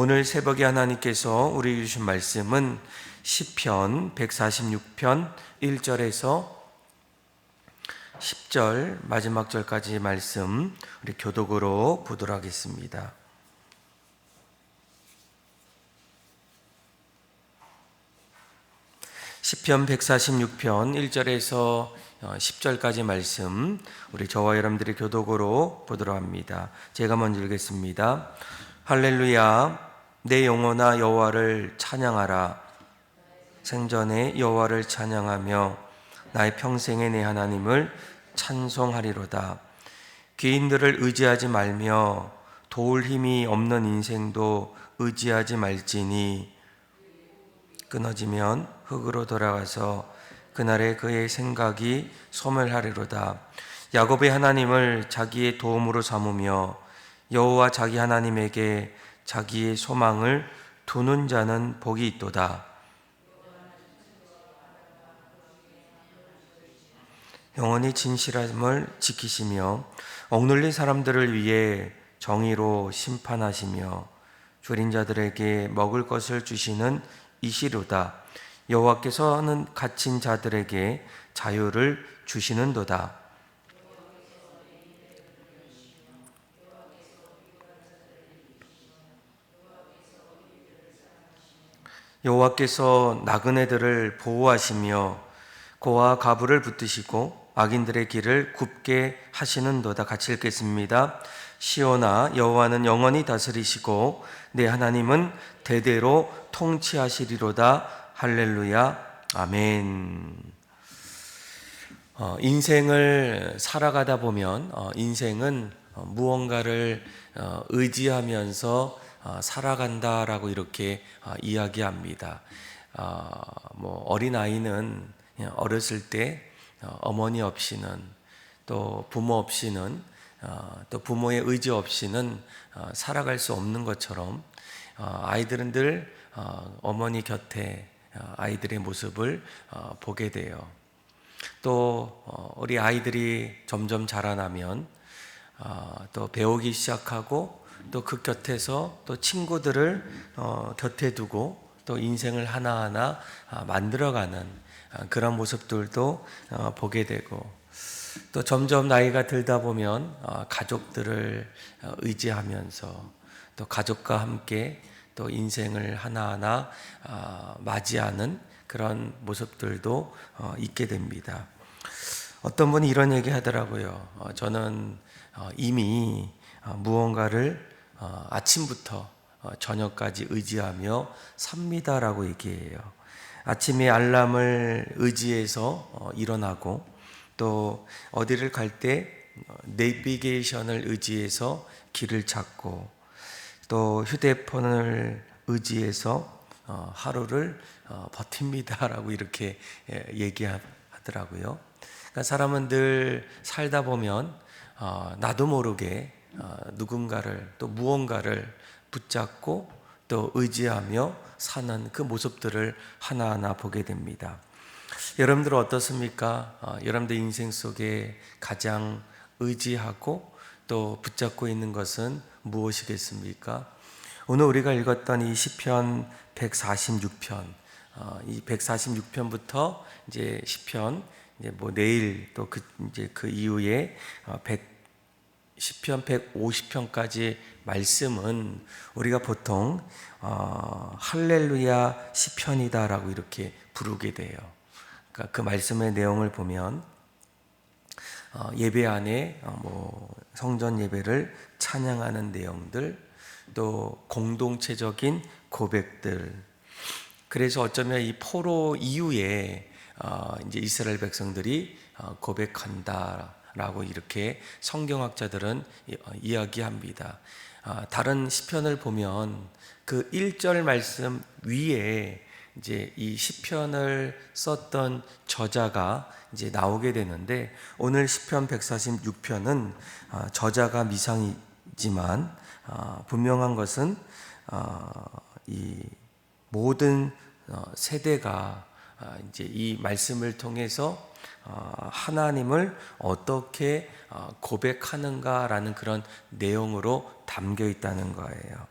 오늘 새벽에 하나님께서 우리 주신 말씀은 시편 146편 1절에서 10절 마지막 절까지 말씀 우리 교독으로 보도록 하겠습니다. 시편 146편 1절에서 10절까지 말씀 우리 저와 여러분들이 교독으로 보도록 합니다. 제가 먼저 읽겠습니다. 할렐루야, 내 영혼아 여호와를 찬양하라. 생전에 여호와를 찬양하며 나의 평생에 내 하나님을 찬송하리로다. 귀인들을 의지하지 말며 도울 힘이 없는 인생도 의지하지 말지니 끊어지면 흙으로 돌아가서 그날에 그의 생각이 소멸하리로다. 야곱의 하나님을 자기의 도움으로 삼으며 여호와 자기 하나님에게 자기의 소망을 두는 자는 복이 있도다. 영원히 진실함을 지키시며 억눌린 사람들을 위해 정의로 심판하시며 줄인 자들에게 먹을 것을 주시는 이시로다. 여호와께서는 갇힌 자들에게 자유를 주시는도다. 여호와께서 나그네들을 보호하시며 고와 가부를 붙드시고 악인들의 길을 굽게 하시는도다. 같이 읽겠습니다. 시온아, 여호와는 영원히 다스리시고 내 하나님은 대대로 통치하시리로다. 할렐루야, 아멘. 인생을 살아가다 보면 인생은 무언가를 의지하면서 살아간다라고 이렇게 이야기합니다. 어린아이는 어렸을 때 어머니 없이는, 또 부모 없이는, 또 부모의 의지 없이는 살아갈 수 없는 것처럼 아이들은 늘 어머니 곁에 아이들의 모습을 보게 돼요. 또 우리 아이들이 점점 자라나면 또 배우기 시작하고 또 그 곁에서 또 친구들을 곁에 두고 또 인생을 하나하나 만들어가는 그런 모습들도 보게 되고, 또 점점 나이가 들다 보면 가족들을 의지하면서 또 가족과 함께 또 인생을 하나하나 맞이하는 그런 모습들도 있게 됩니다. 어떤 분이 이런 얘기 하더라고요. 저는 이미 무언가를 아침부터 저녁까지 의지하며 삽니다라고 얘기해요. 아침에 알람을 의지해서 일어나고, 또 어디를 갈 때 내비게이션을 의지해서 길을 찾고, 또 휴대폰을 의지해서 하루를 버팁니다라고 이렇게 얘기하더라고요. 그러니까 사람은 늘 살다 보면 나도 모르게 누군가를, 또 무언가를 붙잡고 또 의지하며 사는 그 모습들을 하나하나 보게 됩니다. 여러분들은 어떻습니까? 여러분들 인생 속에 가장 의지하고 또 붙잡고 있는 것은 무엇이겠습니까? 오늘 우리가 읽었던 이 시편 146편, 이 146편부터 이제 시편, 이제 내일 또 그 이후에 시편 150편까지 말씀은 우리가 보통 할렐루야 시편이다라고 이렇게 부르게 돼요. 그러니까 그 말씀의 내용을 보면 예배 안에 성전 예배를 찬양하는 내용들, 또 공동체적인 고백들. 그래서 어쩌면 이 포로 이후에 이제 이스라엘 백성들이 고백한다라고 이렇게 성경학자들은 이야기합니다. 다른 시편을 보면 그 1절 말씀 위에 이제 이 시편을 썼던 저자가 이제 나오게 되는데, 오늘 시편 146편은 저자가 미상이지만 분명한 것은 이 모든 세대가 이제 이 말씀을 통해서 하나님을 어떻게 고백하는가라는 그런 내용으로 담겨 있다는 거예요.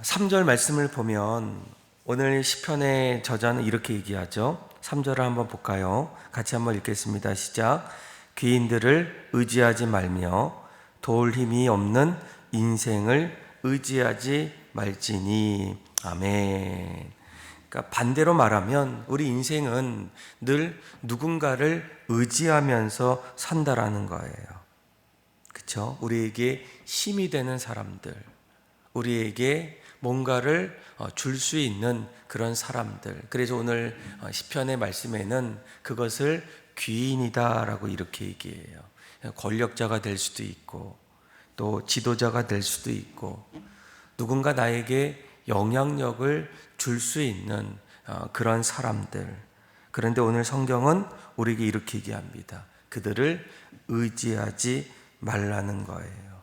3절 말씀을 보면 오늘 시편의 저자는 이렇게 얘기하죠. 3절을 한번 볼까요? 같이 한번 읽겠습니다. 시작. 귀인들을 의지하지 말며 도울 힘이 없는 인생을 의지하지 말지니. 아멘. 그러니까 반대로 말하면 우리 인생은 늘 누군가를 의지하면서 산다라는 거예요. 그렇죠? 우리에게 힘이 되는 사람들, 우리에게 뭔가를 줄 수 있는 그런 사람들. 그래서 오늘 시편의 말씀에는 그것을 귀인이다라고 이렇게 얘기해요. 권력자가 될 수도 있고 또 지도자가 될 수도 있고 누군가 나에게 영향력을 줄 수 있는 그런 사람들. 그런데 오늘 성경은 우리에게 이렇게 얘기합니다. 그들을 의지하지 말라는 거예요.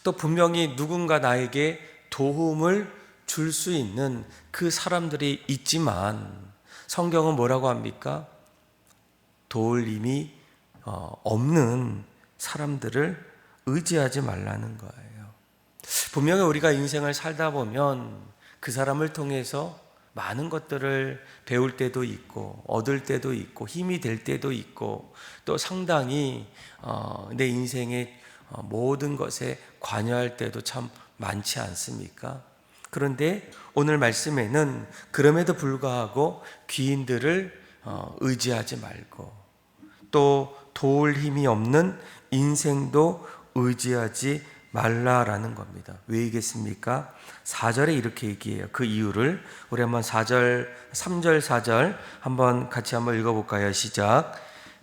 또 분명히 누군가 나에게 도움을 줄 수 있는 그 사람들이 있지만 성경은 뭐라고 합니까? 도울 힘이 없는 사람들을 의지하지 말라는 거예요. 분명히 우리가 인생을 살다 보면 그 사람을 통해서 많은 것들을 배울 때도 있고 얻을 때도 있고 힘이 될 때도 있고 또 상당히 내 인생의 모든 것에 관여할 때도 참 많지 않습니까? 그런데 오늘 말씀에는 그럼에도 불구하고 귀인들을 의지하지 말고 또 도울 힘이 없는 인생도 의지하지 말라라는 겁니다. 왜이겠습니까? 4절에 이렇게 얘기해요. 그 이유를 우리 한번 3절 4절 한번 같이 한번 읽어볼까요? 시작.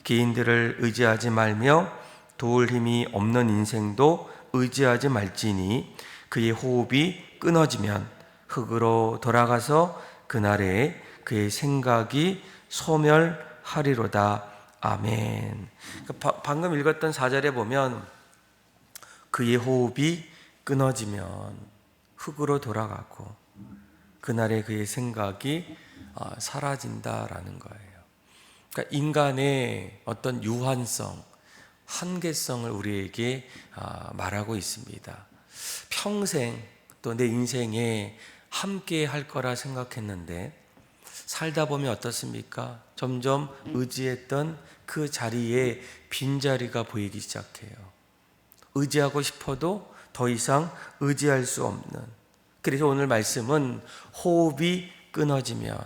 귀인들을 의지하지 말며 도울 힘이 없는 인생도 의지하지 말지니 그의 호흡이 끊어지면 흙으로 돌아가서 그날에 그의 생각이 소멸하리로다. 아멘. 방금 읽었던 4절에 보면 그의 호흡이 끊어지면 흙으로 돌아가고 그날에 그의 생각이 사라진다라는 거예요. 그러니까 인간의 어떤 유한성, 한계성을 우리에게 말하고 있습니다. 평생 또 내 인생에 함께 할 거라 생각했는데 살다 보면 어떻습니까? 점점 의지했던 그 자리에 빈자리가 보이기 시작해요. 의지하고 싶어도 더 이상 의지할 수 없는. 그래서 오늘 말씀은 호흡이 끊어지면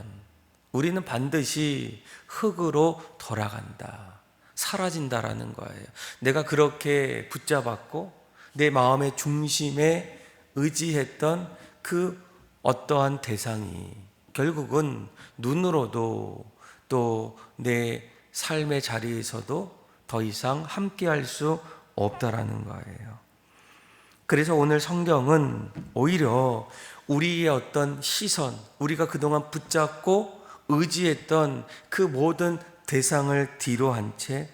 우리는 반드시 흙으로 돌아간다. 사라진다라는 거예요. 내가 그렇게 붙잡았고 내 마음의 중심에 의지했던 그 어떠한 대상이 결국은 눈으로도 또 내 삶의 자리에서도 더 이상 함께할 수 없다라는 거예요. 그래서 오늘 성경은 오히려 우리의 어떤 시선, 우리가 그동안 붙잡고 의지했던 그 모든 대상을 뒤로 한 채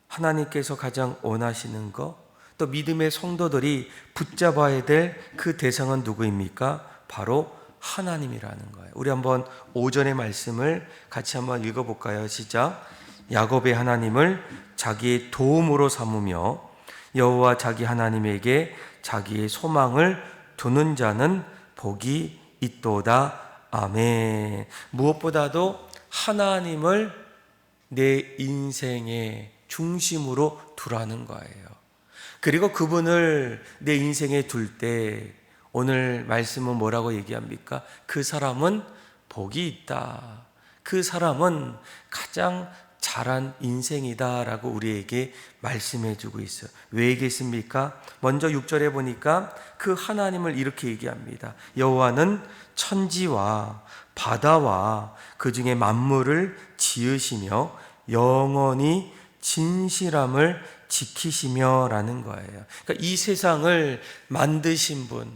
하나님께서 가장 원하시는 것, 또 믿음의 성도들이 붙잡아야 될 그 대상은 누구입니까? 바로 하나님이라는 거예요. 우리 한번 오전의 말씀을 같이 한번 읽어볼까요? 시작. 야곱의 하나님을 자기의 도움으로 삼으며 여호와 자기 하나님에게 자기의 소망을 두는 자는 복이 있도다. 아멘. 무엇보다도 하나님을 내 인생의 중심으로 두라는 거예요. 그리고 그분을 내 인생에 둘 때 오늘 말씀은 뭐라고 얘기합니까? 그 사람은 복이 있다. 그 사람은 가장 잘한 인생이다라고 우리에게 말씀해 주고 있어요. 왜 얘기했습니까? 먼저 6절에 보니까 그 하나님을 이렇게 얘기합니다. 여호와는 천지와 바다와 그 중에 만물을 지으시며 영원히 진실함을 지키시며 라는 거예요. 그러니까 이 세상을 만드신 분,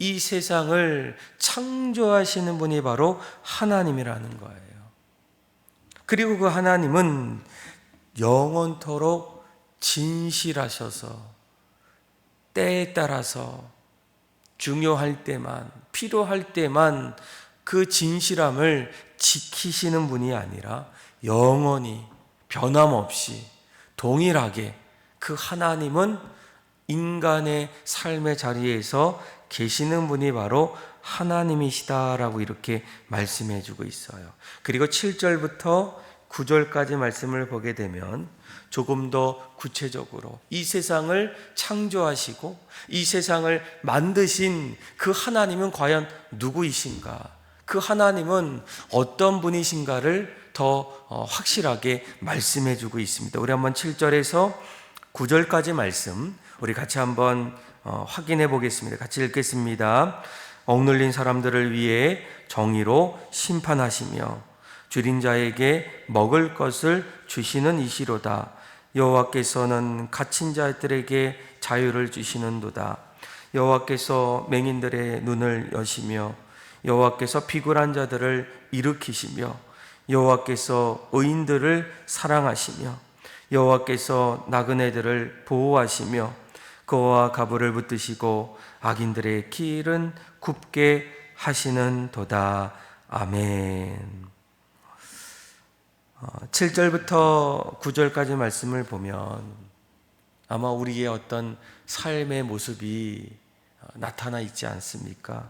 이 세상을 창조하시는 분이 바로 하나님이라는 거예요. 그리고 그 하나님은 영원토록 진실하셔서 때에 따라서 중요할 때만, 필요할 때만 그 진실함을 지키시는 분이 아니라 영원히 변함없이 동일하게 그 하나님은 인간의 삶의 자리에서 계시는 분이 바로 하나님이시다라고 이렇게 말씀해 주고 있어요. 그리고 7절부터 9절까지 말씀을 보게 되면 조금 더 구체적으로 이 세상을 창조하시고 이 세상을 만드신 그 하나님은 과연 누구이신가? 그 하나님은 어떤 분이신가를 더 확실하게 말씀해 주고 있습니다. 우리 한번 7절에서 9절까지 말씀 우리 같이 한번 확인해 보겠습니다. 같이 읽겠습니다. 억눌린 사람들을 위해 정의로 심판하시며 줄인 자에게 먹을 것을 주시는 이시로다. 여호와께서는 갇힌 자들에게 자유를 주시는도다. 여호와께서 맹인들의 눈을 여시며 여호와께서 비굴한 자들을 일으키시며 여호와께서 의인들을 사랑하시며 여호와께서 나그네들을 보호하시며 거와 가부를 붙드시고 악인들의 길은 굽게 하시는도다. 아멘. 7절부터 9절까지 말씀을 보면 아마 우리의 어떤 삶의 모습이 나타나 있지 않습니까?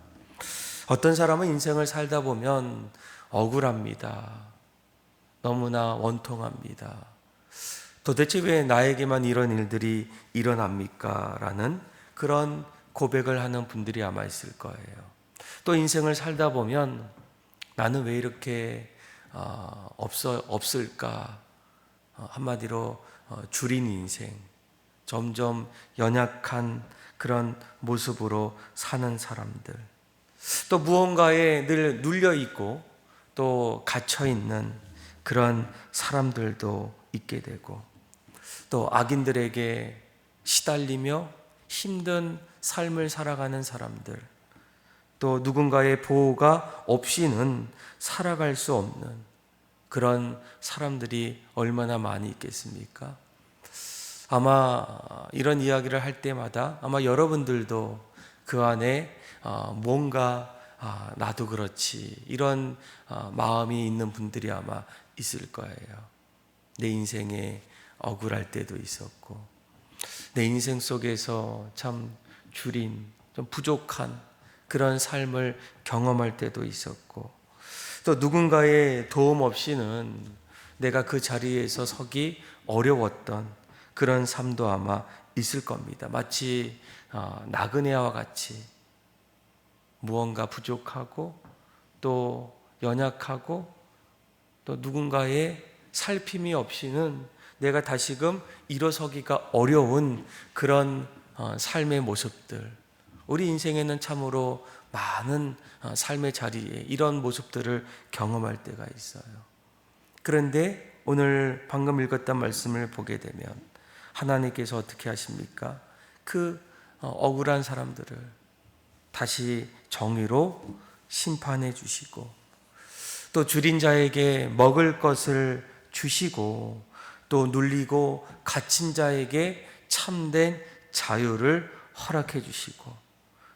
어떤 사람은 인생을 살다 보면 억울합니다. 너무나 원통합니다. 도대체 왜 나에게만 이런 일들이 일어납니까? 라는 그런 고백을 하는 분들이 아마 있을 거예요. 또 인생을 살다 보면 나는 왜 이렇게 없을까? 한마디로 줄인 인생, 점점 연약한 그런 모습으로 사는 사람들, 또 무언가에 늘 눌려있고 또 갇혀있는 그런 사람들도 있게 되고, 또 악인들에게 시달리며 힘든 삶을 살아가는 사람들, 또 누군가의 보호가 없이는 살아갈 수 없는 그런 사람들이 얼마나 많이 있겠습니까? 아마 이런 이야기를 할 때마다 아마 여러분들도 그 안에 뭔가 나도 그렇지 이런 마음이 있는 분들이 아마 있을 거예요. 내 인생에 억울할 때도 있었고, 내 인생 속에서 참 줄인, 좀 부족한 그런 삶을 경험할 때도 있었고, 또 누군가의 도움 없이는 내가 그 자리에서 서기 어려웠던 그런 삶도 아마 있을 겁니다. 마치 나그네와 같이 무언가 부족하고 또 연약하고 또 누군가의 살핌이 없이는 내가 다시금 일어서기가 어려운 그런 삶의 모습들, 우리 인생에는 참으로 많은 삶의 자리에 이런 모습들을 경험할 때가 있어요. 그런데 오늘 방금 읽었던 말씀을 보게 되면 하나님께서 어떻게 하십니까? 그 억울한 사람들을 다시 정의로 심판해 주시고, 또 줄인 자에게 먹을 것을 주시고, 또 눌리고 갇힌 자에게 참된 자유를 허락해 주시고,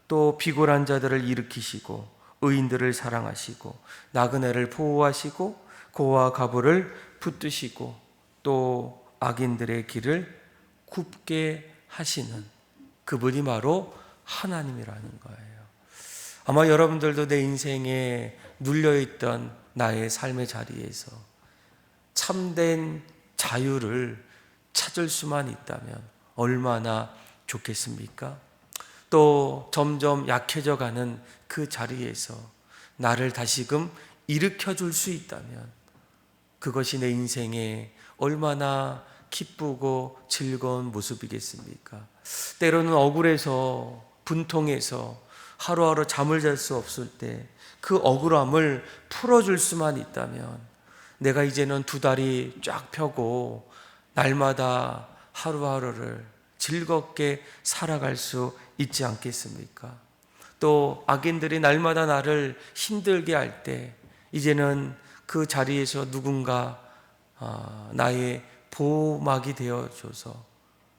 또 비굴한 자들을 일으키시고 의인들을 사랑하시고 나그네를 보호하시고 고와 가부를 붙드시고 또 악인들의 길을 굽게 하시는 그분이 바로 하나님이라는 거예요. 아마 여러분들도 내 인생에 눌려있던 나의 삶의 자리에서 참된 자유를 찾을 수만 있다면 얼마나 좋겠습니까? 또 점점 약해져 가는 그 자리에서 나를 다시금 일으켜 줄 수 있다면 그것이 내 인생에 얼마나 기쁘고 즐거운 모습이겠습니까? 때로는 억울해서 분통해서 하루하루 잠을 잘 수 없을 때 그 억울함을 풀어줄 수만 있다면 내가 이제는 두 다리 쫙 펴고 날마다 하루하루를 즐겁게 살아갈 수 있지 않겠습니까? 또 악인들이 날마다 나를 힘들게 할 때 이제는 그 자리에서 누군가 나의 보호막이 되어줘서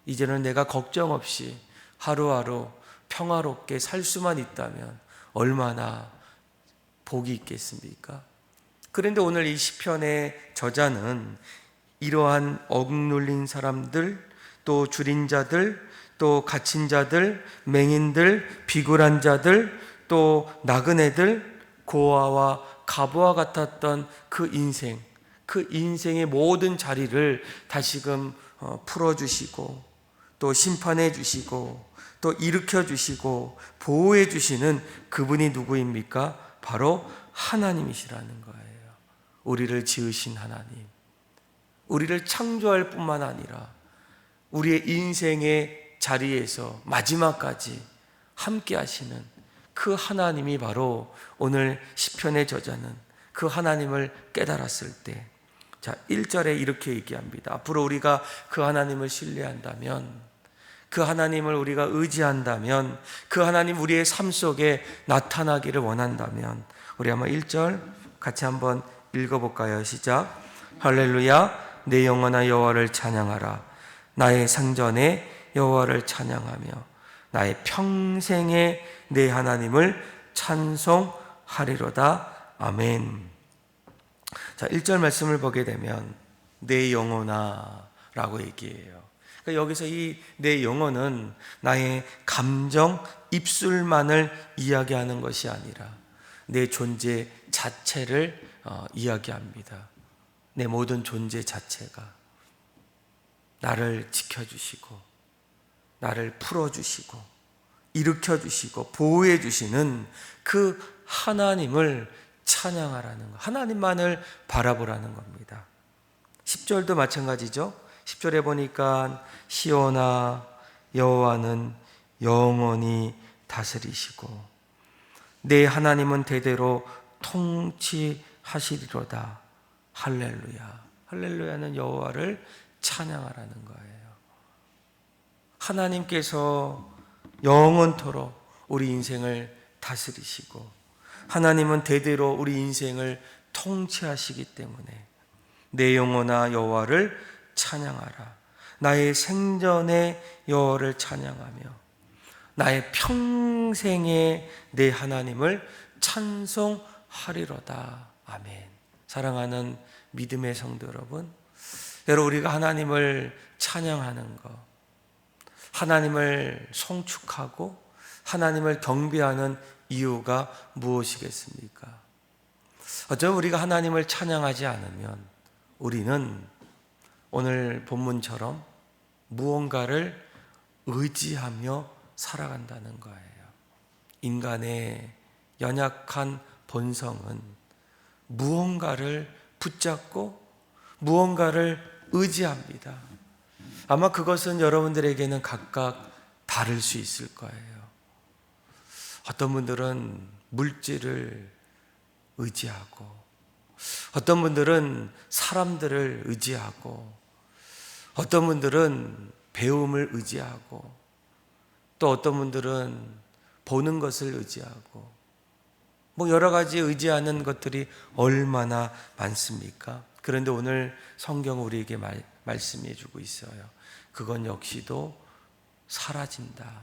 이제는 내가 걱정 없이 하루하루 평화롭게 살 수만 있다면 얼마나 복이 있겠습니까? 그런데 오늘 이 시편의 저자는 이러한 억눌린 사람들, 또 줄인 자들, 또 또 갇힌 자들, 맹인들, 비굴한 자들, 또 나그네들, 고아와 가부와 같았던 그 인생의 모든 자리를 다시금 풀어주시고 또 심판해 주시고 또 일으켜 주시고 보호해 주시는 그분이 누구입니까? 바로 하나님이시라는 거예요. 우리를 지으신 하나님, 우리를 창조할 뿐만 아니라 우리의 인생의 자리에서 마지막까지 함께 하시는 그 하나님이 바로 오늘 시편의 저자는 그 하나님을 깨달았을 때, 자 1절에 이렇게 얘기합니다. 앞으로 우리가 그 하나님을 신뢰한다면, 그 하나님을 우리가 의지한다면, 그 하나님 우리의 삶 속에 나타나기를 원한다면, 우리 한번 1절 같이 한번 읽어볼까요? 시작. 할렐루야, 내 영혼아 여호와를 찬양하라. 나의 상전에 여호와를 찬양하며 나의 평생에 내 하나님을 찬송하리로다. 아멘. 자, 1절 말씀을 보게 되면 내 영혼아 라고 얘기해요. 그러니까 여기서 이 내 영혼은 나의 감정, 입술만을 이야기하는 것이 아니라 내 존재 자체를 이야기합니다. 내 모든 존재 자체가 나를 지켜주시고 나를 풀어주시고 일으켜주시고 보호해주시는 그 하나님을 찬양하라는 것, 하나님만을 바라보라는 겁니다. 10절도 마찬가지죠. 10절에 보니까 시온아 여호와는 영원히 다스리시고 내 하나님은 대대로 통치하시리로다. 할렐루야. 할렐루야는 여호와를 찬양하라는 거예요. 하나님께서 영원토록 우리 인생을 다스리시고 하나님은 대대로 우리 인생을 통치하시기 때문에 내 영혼아 여호와를 찬양하라. 나의 생전에 여호와를 찬양하며 나의 평생에 내 하나님을 찬송하리로다. 아멘. 사랑하는 믿음의 성도 여러분, 우리가 하나님을 찬양하는 것, 하나님을 송축하고 하나님을 경배하는 이유가 무엇이겠습니까? 어쩌면 우리가 하나님을 찬양하지 않으면 우리는 오늘 본문처럼 무언가를 의지하며 살아간다는 거예요. 인간의 연약한 본성은 무언가를 붙잡고 무언가를 의지합니다. 아마 그것은 여러분들에게는 각각 다를 수 있을 거예요. 어떤 분들은 물질을 의지하고, 어떤 분들은 사람들을 의지하고, 어떤 분들은 배움을 의지하고, 또 어떤 분들은 보는 것을 의지하고, 여러 가지 의지하는 것들이 얼마나 많습니까? 그런데 오늘 성경은 우리에게 말씀해 주고 있어요. 그건 역시도 사라진다.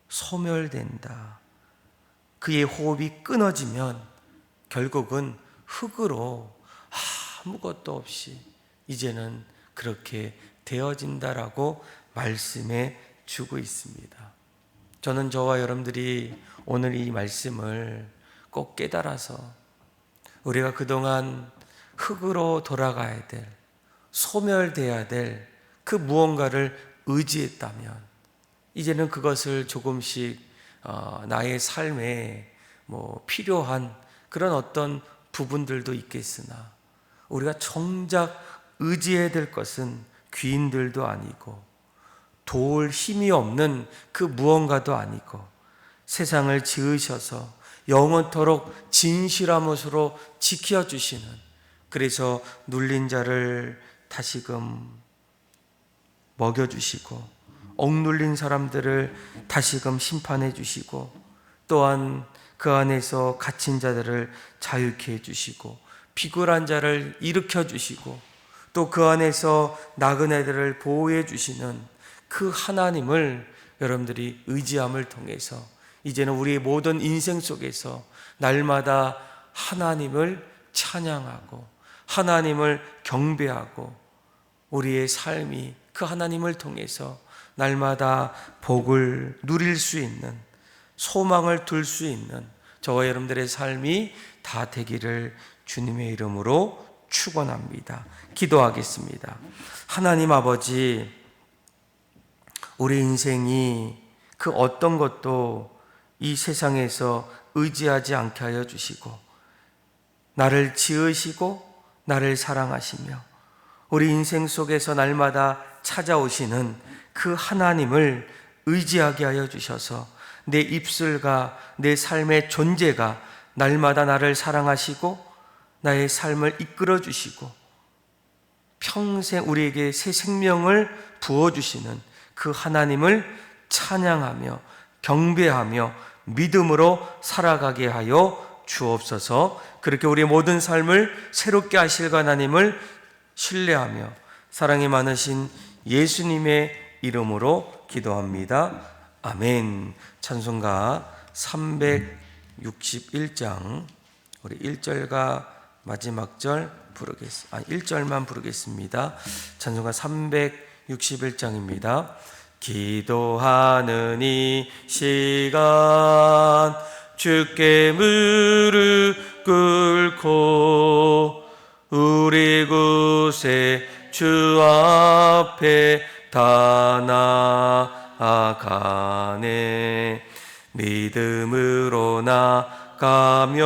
소멸된다. 그의 호흡이 끊어지면 결국은 흙으로 아무것도 없이 이제는 그렇게 되어진다라고 말씀해 주고 있습니다. 저는 저와 여러분들이 오늘 이 말씀을 꼭 깨달아서 우리가 그동안 흙으로 돌아가야 될, 소멸돼야 될 그 무언가를 의지했다면 이제는 그것을 조금씩 나의 삶에 필요한 그런 어떤 부분들도 있겠으나 우리가 정작 의지해야 될 것은 귀인들도 아니고 도울 힘이 없는 그 무언가도 아니고 세상을 지으셔서 영원토록 진실함으로 지켜주시는, 그래서 눌린 자를 다시금 먹여주시고 억눌린 사람들을 다시금 심판해 주시고 또한 그 안에서 갇힌 자들을 자유케 해주시고 비굴한 자를 일으켜 주시고 또 그 안에서 나그네들을 보호해 주시는 그 하나님을 여러분들이 의지함을 통해서 이제는 우리의 모든 인생 속에서 날마다 하나님을 찬양하고 하나님을 경배하고 우리의 삶이 그 하나님을 통해서 날마다 복을 누릴 수 있는, 소망을 둘 수 있는 저와 여러분들의 삶이 다 되기를 주님의 이름으로 축원합니다. 기도하겠습니다. 하나님 아버지, 우리 인생이 그 어떤 것도 이 세상에서 의지하지 않게 하여 주시고, 나를 지으시고 나를 사랑하시며 우리 인생 속에서 날마다 찾아오시는 그 하나님을 의지하게 하여 주셔서 내 입술과 내 삶의 존재가 날마다 나를 사랑하시고 나의 삶을 이끌어 주시고 평생 우리에게 새 생명을 부어주시는 그 하나님을 찬양하며 경배하며 믿음으로 살아가게 하여 주옵소서. 그렇게 우리의 모든 삶을 새롭게 하실 하나님을 신뢰하며 사랑이 많으신 예수님의 이름으로 기도합니다. 아멘. 찬송가 361장 우리 1절과 마지막 절 1절만 부르겠습니다. 찬송가 361장입니다. 기도하는 이 시간 주께 무릎 꿇고 우리 구세 주 앞에 다 나아가네. 믿음으로 나가면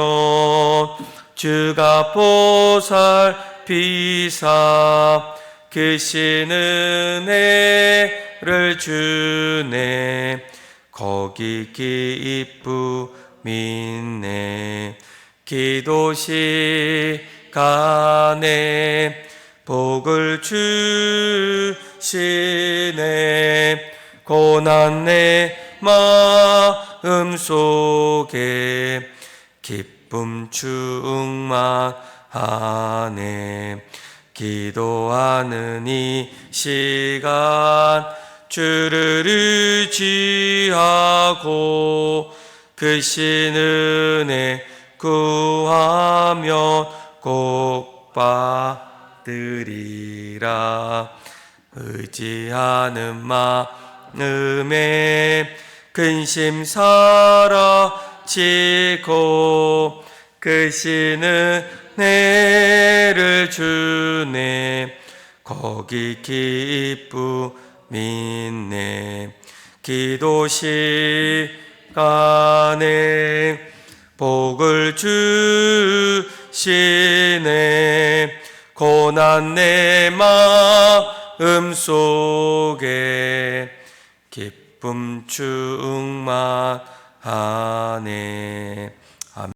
주가 보살피사 크신 은혜를 주네. 거기 기쁨이네. 기도 시간에 복을 주시네. 고난 내 마음 속에 기쁨 충만하네. 기도하는 이 시간 주를 의지하고 크신 은혜 구하면 꼭 받으리라. 의지하는 마음에 근심 사라지고 크신 은혜를 주네. 거기 기쁨이네. 기도 시간에 복을 주시네. 고난 내 마음 속에 기쁨 충만하네.